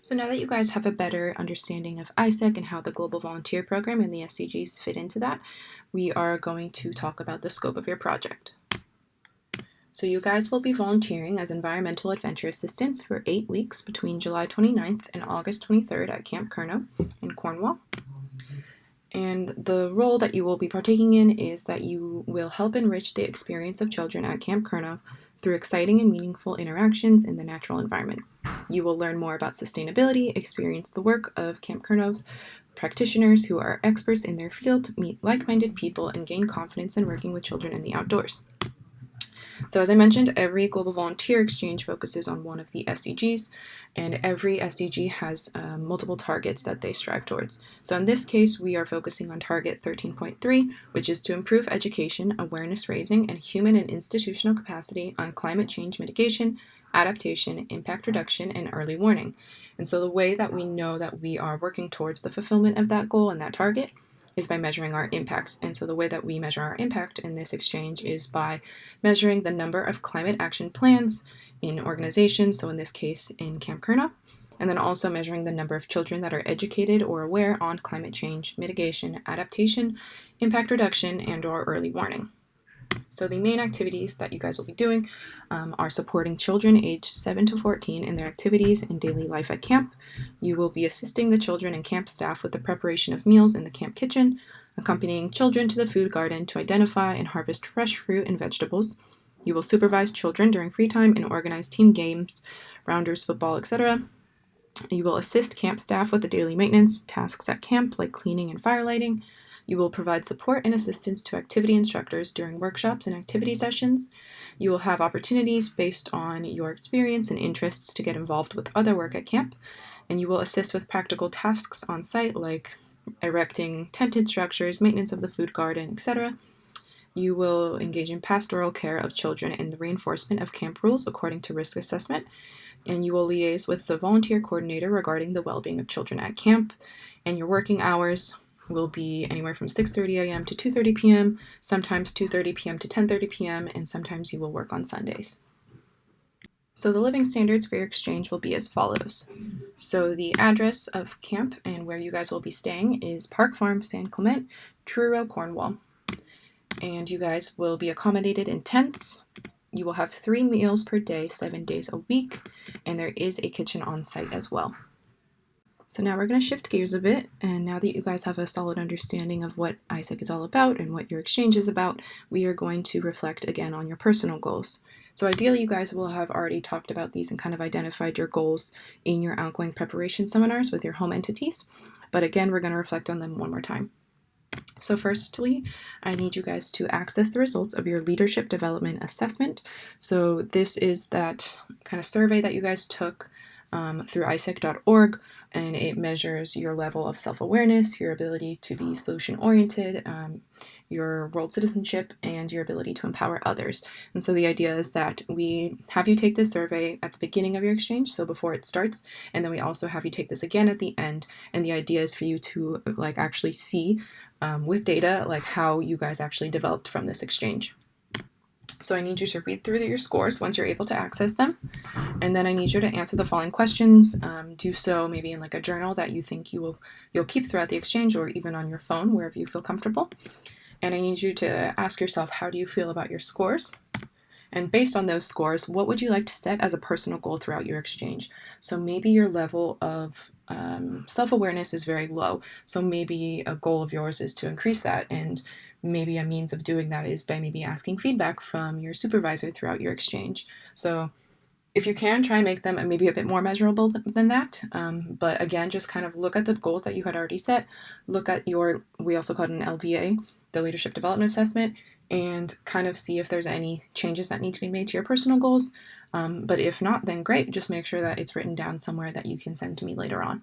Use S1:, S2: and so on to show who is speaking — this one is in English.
S1: So now that you guys have a better understanding of IPS and how the Global Volunteer Program and the SDGs fit into that, we are going to talk about the scope of your project. So you guys will be volunteering as environmental adventure assistants for 8 weeks between July 29th and August 23rd at Camp Kernow in Cornwall. And the role that you will be partaking in is that you will help enrich the experience of children at Camp Kernow through exciting and meaningful interactions in the natural environment. You will learn more about sustainability, experience the work of Camp Kernow's practitioners who are experts in their field, meet like-minded people, and gain confidence in working with children in the outdoors. So as I mentioned, every Global Volunteer Exchange focuses on one of the SDGs, and every SDG has multiple targets that they strive towards. So in this case, we are focusing on target 13.3, which is to improve education, awareness raising, and human and institutional capacity on climate change mitigation, adaptation, impact reduction, and early warning. And so the way that we know that we are working towards the fulfillment of that goal and that target is by measuring our impact. And so the way that we measure our impact in this exchange is by measuring the number of climate action plans in organizations, so in this case in Camp Kernow, and then also measuring the number of children that are educated or aware on climate change mitigation, adaptation, impact reduction, and or early warning. So the main activities that you guys will be doing are supporting children aged 7 to 14 in their activities and daily life at camp. You will be assisting the children and camp staff with the preparation of meals in the camp kitchen, accompanying children to the food garden to identify and harvest fresh fruit and vegetables. You will supervise children during free time and organize team games, rounders, football, etc. You will assist camp staff with the daily maintenance tasks at camp, like cleaning and fire lighting. You will provide support and assistance to activity instructors during workshops and activity sessions. You will have opportunities based on your experience and interests to get involved with other work at camp. And you will assist with practical tasks on site, like erecting tented structures, maintenance of the food garden, etc. You will engage in pastoral care of children and the reinforcement of camp rules according to risk assessment. And you will liaise with the volunteer coordinator regarding the well-being of children at camp. And your working hours will be anywhere from 6:30 a.m. to 2:30 p.m., sometimes 2:30 p.m. to 10:30 p.m., and sometimes you will work on Sundays. So the living standards for your exchange will be as follows. So the address of camp and where you guys will be staying is Park Farm, San Clement, Truro, Cornwall. And you guys will be accommodated in tents. You will have 3 meals per day, 7 days a week, and there is a kitchen on site as well. So now we're going to shift gears a bit, and now that you guys have a solid understanding of what IPS is all about and what your exchange is about, we are going to reflect again on your personal goals. So ideally you guys will have already talked about these and kind of identified your goals in your outgoing preparation seminars with your home entities, but again we're going to reflect on them one more time. So firstly, I need you guys to access the results of your leadership development assessment. So this is that kind of survey that you guys took through IPSEC.org, and it measures your level of self-awareness, your ability to be solution-oriented, your world citizenship, and your ability to empower others. And so the idea is that we have you take this survey at the beginning of your exchange, so before it starts, and then we also have you take this again at the end, and the idea is for you to actually see with data how you guys actually developed from this exchange. So I need you to read through your scores once you're able to access them, and then I need you to answer the following questions. Do so maybe in a journal that you think you'll keep throughout the exchange, or even on your phone, wherever you feel comfortable. And I need you to ask yourself, how do you feel about your scores? And based on those scores, what would you like to set as a personal goal throughout your exchange? So maybe your level of self-awareness is very low. So maybe a goal of yours is to increase that, and maybe a means of doing that is by maybe asking feedback from your supervisor throughout your exchange. So if you can, try and make them maybe a bit more measurable than that. But again, just kind of look at the goals that you had already set. Look at we also call it an LDA, the Leadership Development Assessment, and kind of see if there's any changes that need to be made to your personal goals. But if not, then great. Just make sure that it's written down somewhere that you can send to me later on.